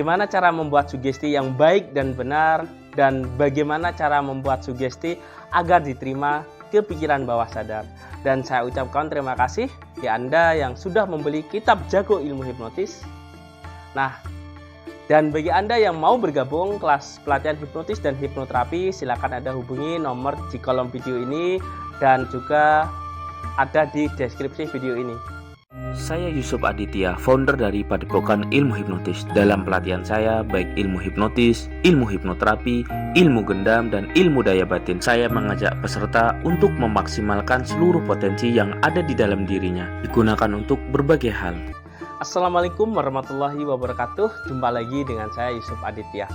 Bagaimana cara membuat sugesti yang baik dan benar, dan bagaimana cara membuat sugesti agar diterima ke pikiran bawah sadar. Dan saya ucapkan terima kasih di Anda yang sudah membeli kitab Jago Ilmu Hipnotis. Nah, dan bagi Anda yang mau bergabung kelas pelatihan hipnotis dan hipnoterapi, silakan Anda hubungi nomor di kolom video ini dan juga ada di deskripsi video ini. Saya Yusuf Aditya, founder dari Padepokan Ilmu Hipnotis. Dalam pelatihan saya, baik ilmu hipnotis, ilmu hipnoterapi, ilmu gendam, dan ilmu daya batin, saya mengajak peserta untuk memaksimalkan seluruh potensi yang ada di dalam dirinya, digunakan untuk berbagai hal. Assalamualaikum warahmatullahi wabarakatuh. Jumpa lagi dengan saya Yusuf Aditya.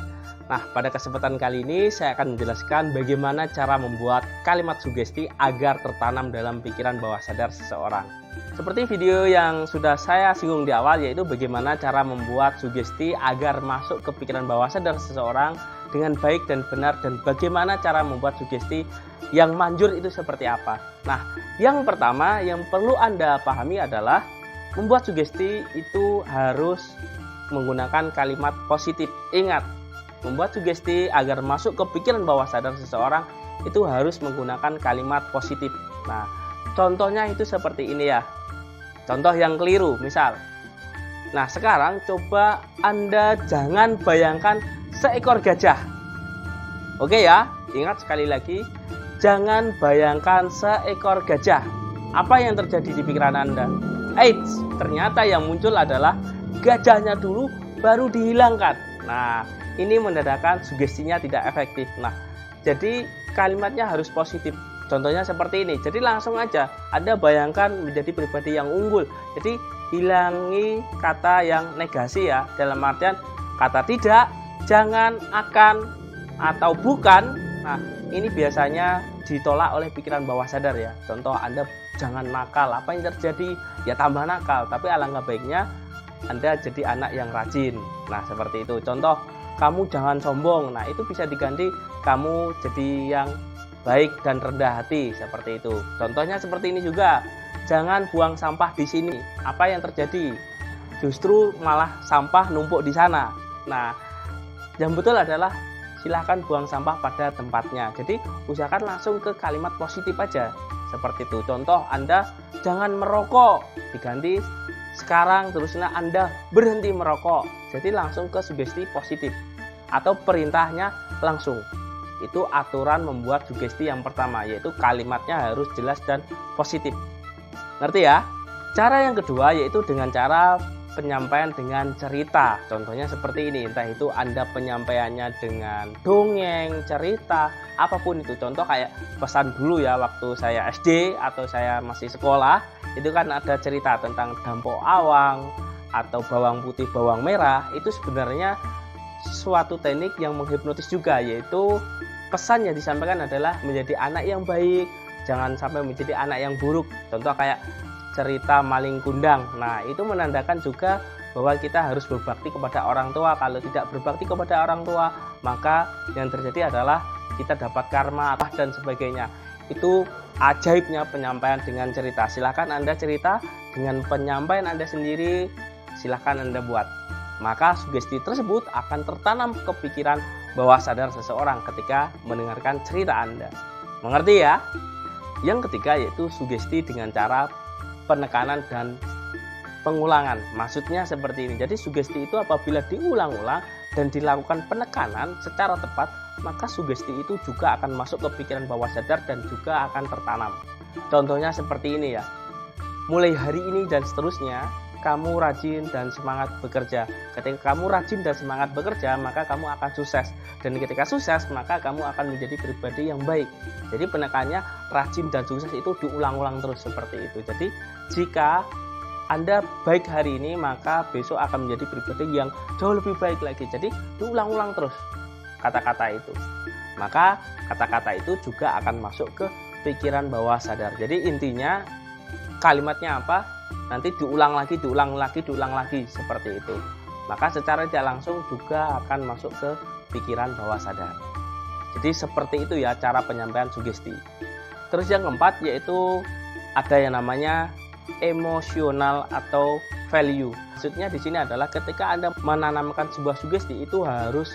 Nah, pada kesempatan kali ini saya akan menjelaskan bagaimana cara membuat kalimat sugesti agar tertanam dalam pikiran bawah sadar seseorang. Seperti video yang sudah saya singgung di awal, yaitu bagaimana cara membuat sugesti agar masuk ke pikiran bawah sadar seseorang dengan baik dan benar, dan bagaimana cara membuat sugesti yang manjur itu seperti apa. Nah, yang pertama yang perlu Anda pahami adalah membuat sugesti itu harus menggunakan kalimat positif. Ingat, membuat sugesti agar masuk ke pikiran bawah sadar seseorang itu harus menggunakan kalimat positif. Nah, contohnya itu seperti ini ya. Contoh yang keliru, misal. Nah, sekarang coba Anda jangan bayangkan seekor gajah. Oke ya, ingat sekali lagi, jangan bayangkan seekor gajah. Apa yang terjadi di pikiran Anda? Eits, ternyata yang muncul adalah gajahnya dulu baru dihilangkan. Nah, ini menandakan sugestinya tidak efektif. Nah, jadi kalimatnya harus positif. Contohnya seperti ini. Jadi langsung aja Anda bayangkan menjadi pribadi yang unggul. Jadi hilangi kata yang negasi ya. Dalam artian kata tidak, jangan, akan, atau bukan. Nah, ini biasanya ditolak oleh pikiran bawah sadar ya. Contoh, Anda jangan nakal. Apa yang terjadi? Ya tambah nakal. Tapi alangkah baiknya Anda jadi anak yang rajin. Nah, seperti itu. Contoh, kamu jangan sombong. Nah, itu bisa diganti kamu jadi yang baik dan rendah hati, seperti itu. Contohnya seperti ini juga. Jangan buang sampah di sini. Apa yang terjadi? Justru malah sampah numpuk di sana. Nah, yang betul adalah silahkan buang sampah pada tempatnya. Jadi usahakan langsung ke kalimat positif aja. Seperti itu. Contoh, Anda jangan merokok. Diganti sekarang terusnya Anda berhenti merokok. Jadi langsung ke sugesti positif. Atau perintahnya langsung. Itu aturan membuat sugesti yang pertama, yaitu kalimatnya harus jelas dan positif. Ngerti ya? Cara yang kedua yaitu dengan cara penyampaian dengan cerita. Contohnya seperti ini, entah itu Anda penyampaiannya dengan dongeng, cerita, apapun itu. Contoh kayak pesan dulu ya, waktu saya SD atau saya masih sekolah, itu kan ada cerita tentang dampok awang atau bawang putih, bawang merah. Itu sebenarnya suatu teknik yang menghipnotis juga, yaitu pesan yang disampaikan adalah menjadi anak yang baik, jangan sampai menjadi anak yang buruk. Contoh kayak cerita maling kundang. Nah, itu menandakan juga bahwa kita harus berbakti kepada orang tua. Kalau tidak berbakti kepada orang tua, maka yang terjadi adalah kita dapat karma dan sebagainya. Itu ajaibnya penyampaian dengan cerita. Silahkan Anda cerita dengan penyampaian Anda sendiri, silahkan Anda buat. Maka sugesti tersebut akan tertanam ke pikiran bawah sadar seseorang ketika mendengarkan cerita Anda. Mengerti ya? Yang ketiga yaitu sugesti dengan cara penekanan dan pengulangan. Maksudnya seperti ini. Jadi sugesti itu apabila diulang-ulang dan dilakukan penekanan secara tepat, maka sugesti itu juga akan masuk ke pikiran bawah sadar dan juga akan tertanam. Contohnya seperti ini ya. Mulai hari ini dan seterusnya, kamu rajin dan semangat bekerja. Ketika kamu rajin dan semangat bekerja, maka kamu akan sukses. Dan ketika sukses, maka kamu akan menjadi pribadi yang baik. Jadi penekannya rajin dan sukses itu diulang-ulang terus seperti itu. Jadi jika Anda baik hari ini, maka besok akan menjadi pribadi yang jauh lebih baik lagi. Jadi diulang-ulang terus kata-kata itu. Maka kata-kata itu juga akan masuk ke pikiran bawah sadar. Jadi intinya kalimatnya apa? Nanti diulang lagi seperti itu. Maka secara tidak langsung juga akan masuk ke pikiran bawah sadar. Jadi seperti itu ya cara penyampaian sugesti. Terus yang keempat yaitu ada yang namanya emosional atau value. Maksudnya di sini adalah ketika Anda menanamkan sebuah sugesti itu harus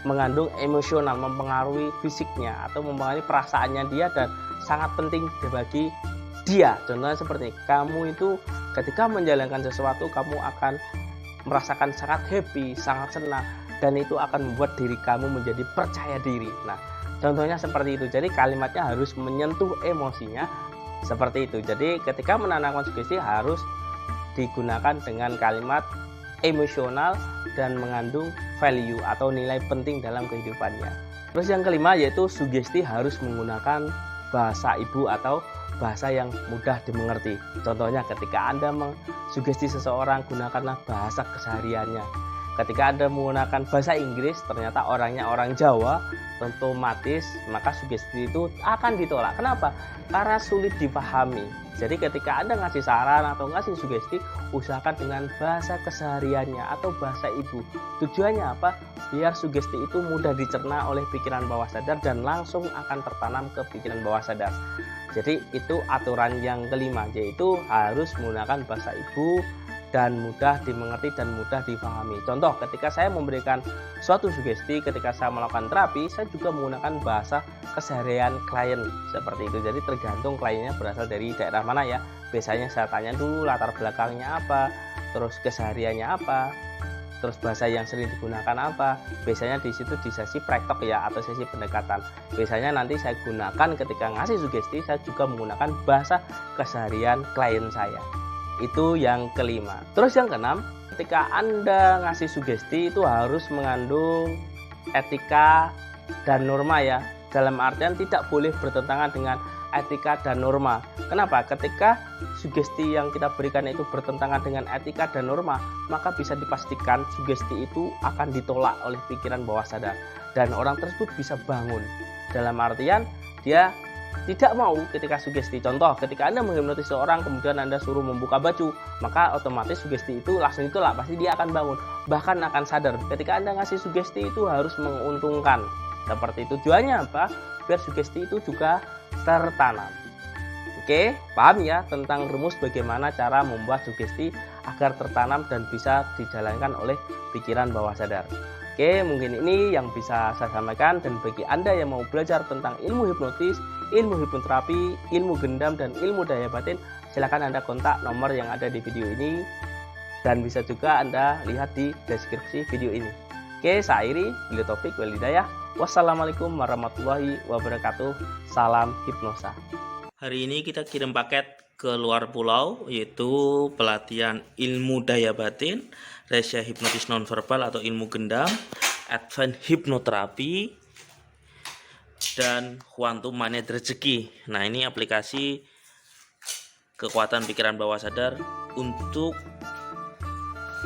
mengandung emosional, mempengaruhi fisiknya atau mempengaruhi perasaannya dia dan sangat penting bagi dia. Contohnya seperti kamu itu ketika menjalankan sesuatu kamu akan merasakan sangat happy, sangat senang dan itu akan membuat diri kamu menjadi percaya diri. Nah, contohnya seperti itu. Jadi kalimatnya harus menyentuh emosinya seperti itu. Jadi ketika menanamkan sugesti harus digunakan dengan kalimat emosional dan mengandung value atau nilai penting dalam kehidupannya. Terus yang kelima yaitu sugesti harus menggunakan bahasa ibu atau bahasa yang mudah dimengerti. Contohnya ketika Anda mengsugesti seseorang, gunakanlah bahasa kesehariannya. Ketika Anda menggunakan bahasa Inggris, ternyata orangnya orang Jawa, otomatis maka sugesti itu akan ditolak. Kenapa? Karena sulit dipahami. Jadi ketika Anda ngasih saran atau ngasih sugesti, usahakan dengan bahasa kesehariannya atau bahasa ibu. Tujuannya apa? Biar sugesti itu mudah dicerna oleh pikiran bawah sadar dan langsung akan tertanam ke pikiran bawah sadar. Jadi itu aturan yang kelima, yaitu harus menggunakan bahasa ibu dan mudah dimengerti dan mudah dipahami. Contoh, ketika saya memberikan suatu sugesti, ketika saya melakukan terapi, saya juga menggunakan bahasa keseharian klien seperti itu. Jadi tergantung kliennya berasal dari daerah mana ya. Biasanya saya tanya dulu latar belakangnya apa, terus kesehariannya apa, terus bahasa yang sering digunakan apa. Biasanya di situ di sesi praktek ya atau sesi pendekatan. Biasanya nanti saya gunakan ketika ngasih sugesti, saya juga menggunakan bahasa keseharian klien saya. Itu yang kelima. Terus yang keenam, ketika Anda ngasih sugesti itu harus mengandung etika dan norma ya. Dalam artian tidak boleh bertentangan dengan etika dan norma. Kenapa? Ketika sugesti yang kita berikan itu bertentangan dengan etika dan norma, maka bisa dipastikan sugesti itu akan ditolak oleh pikiran bawah sadar dan orang tersebut bisa bangun. Dalam artian dia tidak mau ketika sugesti. Contoh, ketika Anda menghipnotis seorang kemudian Anda suruh membuka baju, maka otomatis sugesti itu langsung ditolak, pasti dia akan bangun, bahkan akan sadar. Ketika Anda ngasih sugesti itu harus menguntungkan. Seperti tujuannya apa? Biar sugesti itu juga tertanam. Oke, paham ya tentang rumus bagaimana cara membuat sugesti agar tertanam dan bisa dijalankan oleh pikiran bawah sadar. Oke, mungkin ini yang bisa saya sampaikan, dan bagi Anda yang mau belajar tentang ilmu hipnotis, ilmu hipnoterapi, ilmu gendam, dan ilmu daya batin, silakan Anda kontak nomor yang ada di video ini dan bisa juga Anda lihat di deskripsi video ini. Oke, saya Iri, Billy Taufik wal Hidayah. Wassalamualaikum warahmatullahi wabarakatuh. Salam hipnosa. Hari ini kita kirim paket ke luar pulau, yaitu pelatihan ilmu daya batin, rahasia hipnotis nonverbal atau ilmu gendam, advance hipnoterapi, dan quantum magnet rezeki. Nah, ini aplikasi kekuatan pikiran bawah sadar untuk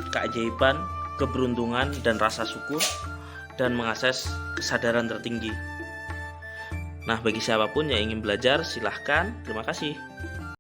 keajaiban, keberuntungan, dan rasa syukur, dan mengakses kesadaran tertinggi. Nah, bagi siapapun yang ingin belajar, silahkan. Terima kasih.